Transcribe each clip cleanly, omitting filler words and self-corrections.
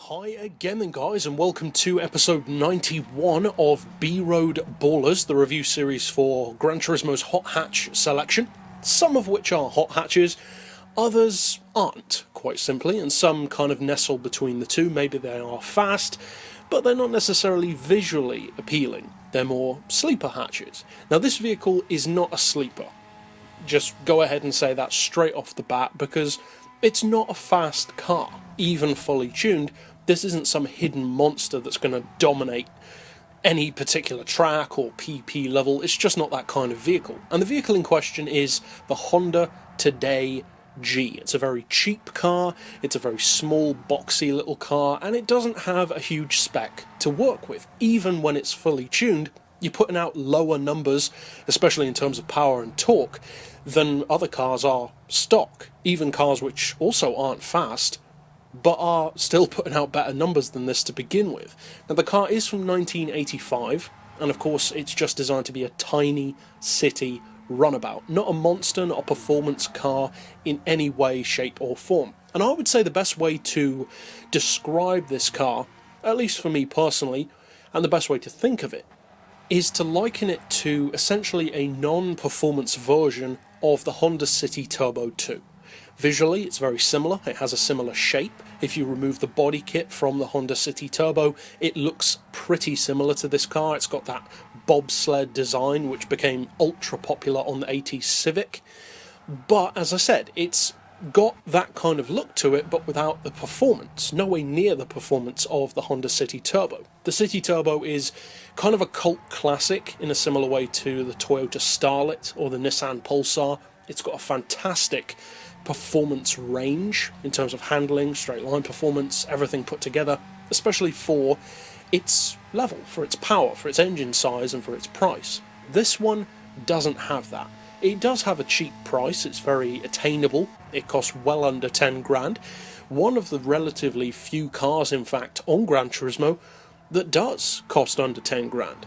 Hi again then guys, and welcome to episode 91 of B-Road Ballers, the review series for Gran Turismo's hot hatch selection, some of which are hot hatches, others aren't, quite simply, and some kind of nestle between the two. Maybe they are fast, but they're not necessarily visually appealing. They're more sleeper hatches. Now this vehicle is not a sleeper. Just go ahead and say that straight off the bat, because it's not a fast car. Even fully tuned, this isn't some hidden monster that's going to dominate any particular track or PP level. It's just not that kind of vehicle. And the vehicle in question is the Honda Today G. It's a very cheap car, it's a very small, boxy little car, and it doesn't have a huge spec to work with. Even when it's fully tuned, you're putting out lower numbers, especially in terms of power and torque, than other cars are stock. Even cars which also aren't fast, but are still putting out better numbers than this to begin with. Now the car is from 1985, and of course it's just designed to be a tiny city runabout. Not a monster, not a performance car in any way, shape or form. And I would say the best way to describe this car, at least for me personally, and the best way to think of it, is to liken it to essentially a non-performance version of the Honda City Turbo 2. Visually, it's very similar. It has a similar shape. If you remove the body kit from the Honda City Turbo, it looks pretty similar to this car. It's got that bobsled design, which became ultra popular on the 80s Civic. But, as I said, it's got that kind of look to it, but without the performance. Nowhere near the performance of the Honda City Turbo. The City Turbo is kind of a cult classic in a similar way to the Toyota Starlet or the Nissan Pulsar. It's got a fantastic performance range in terms of handling, straight line performance, everything put together, especially for its level, for its power, for its engine size and for its price. This one doesn't have that. It does have a cheap price, it's very attainable, it costs well under 10 grand. One of the relatively few cars, in fact, on Gran Turismo that does cost under 10 grand.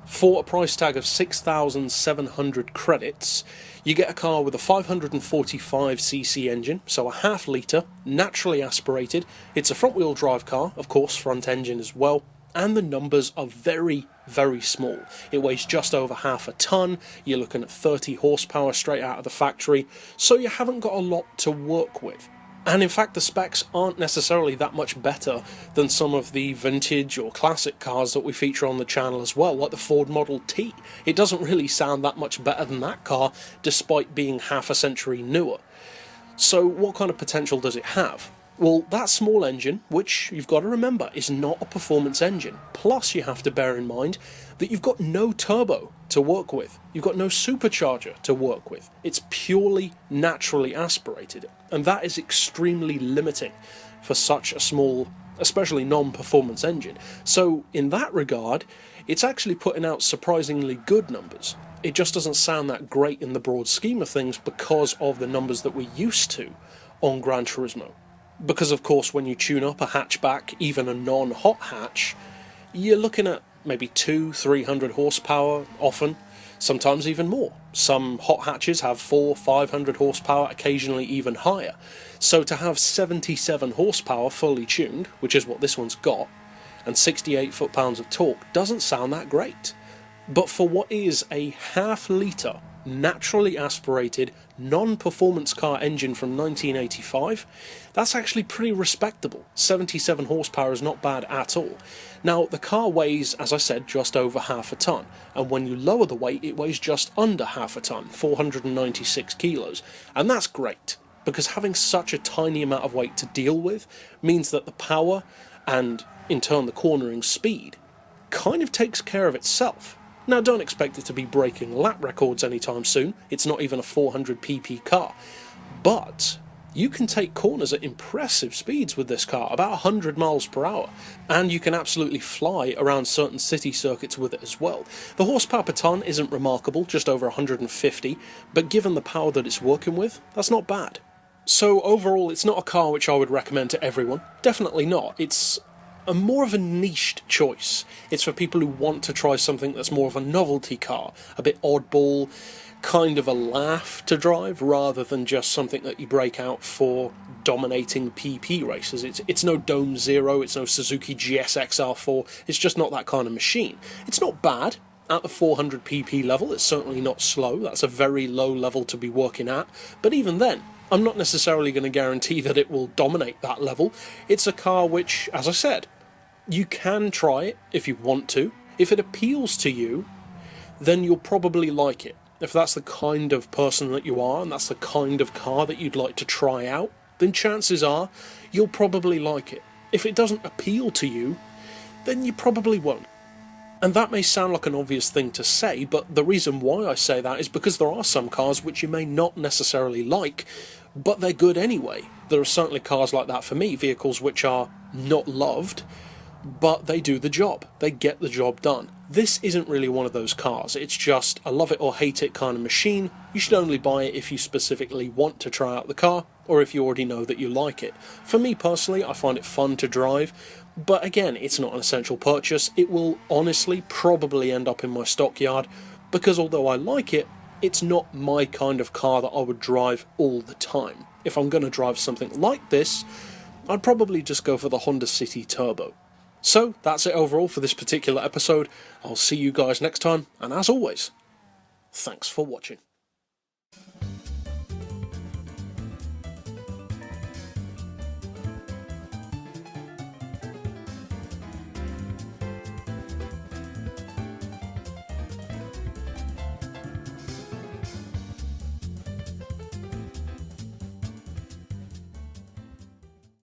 For a price tag of 6,700 credits, you get a car with a 545cc engine, so a half litre, naturally aspirated. It's a front-wheel drive car, of course, front engine as well, and the numbers are very, very small. It weighs just over half a tonne, you're looking at 30 horsepower straight out of the factory, so you haven't got a lot to work with. And in fact, the specs aren't necessarily that much better than some of the vintage or classic cars that we feature on the channel as well, like the Ford Model T. It doesn't really sound that much better than that car, despite being half a century newer. So what kind of potential does it have? Well, that small engine, which you've got to remember is not a performance engine, plus you have to bear in mind that you've got no turbo to work with, you've got no supercharger to work with, it's purely naturally aspirated, and that is extremely limiting for such a small, especially non-performance engine. So in that regard, it's actually putting out surprisingly good numbers. It just doesn't sound that great in the broad scheme of things because of the numbers that we're used to on Gran Turismo. Because of course when you tune up a hatchback, even a non-hot hatch, you're looking at maybe 200-300 horsepower often, sometimes even more. Some hot hatches have 400-500 horsepower, occasionally even higher. So to have 77 horsepower fully tuned, which is what this one's got, and 68 foot-pounds of torque doesn't sound that great. But for what is a half-litre, naturally aspirated, non-performance car engine from 1985, that's actually pretty respectable. 77 horsepower is not bad at all. Now, the car weighs, as I said, just over half a tonne, and when you lower the weight, it weighs just under half a tonne, 496 kilos, and that's great, because having such a tiny amount of weight to deal with means that the power, and in turn the cornering speed, kind of takes care of itself. Now, don't expect it to be breaking lap records anytime soon, it's not even a 400 pp car, but you can take corners at impressive speeds with this car, about 100 miles per hour, and you can absolutely fly around certain city circuits with it as well. The horsepower per tonne isn't remarkable, just over 150, but given the power that it's working with, that's not bad. So overall, it's not a car which I would recommend to everyone, definitely not. It's more of a niched choice. It's for people who want to try something that's more of a novelty car, a bit oddball, kind of a laugh to drive rather than just something that you break out for dominating PP races. It's no Dome Zero, it's no Suzuki GSX-R4, it's just not that kind of machine. It's not bad. At the 400 PP level, it's certainly not slow. That's a very low level to be working at. But even then, I'm not necessarily going to guarantee that it will dominate that level. It's a car which, as I said, you can try it if you want to. If it appeals to you, then you'll probably like it. If that's the kind of person that you are, and that's the kind of car that you'd like to try out, then chances are you'll probably like it. If it doesn't appeal to you, then you probably won't. And that may sound like an obvious thing to say, but the reason why I say that is because there are some cars which you may not necessarily like, but they're good anyway. There are certainly cars like that for me, vehicles which are not loved, but they do the job. They get the job done. This isn't really one of those cars. It's just a love it or hate it kind of machine. You should only buy it if you specifically want to try out the car, or if you already know that you like it. For me personally, I find it fun to drive, but again, it's not an essential purchase. It will honestly probably end up in my stockyard, because although I like it, it's not my kind of car that I would drive all the time. If I'm going to drive something like this, I'd probably just go for the Honda City Turbo. So, that's it overall for this particular episode. I'll see you guys next time, and as always, thanks for watching.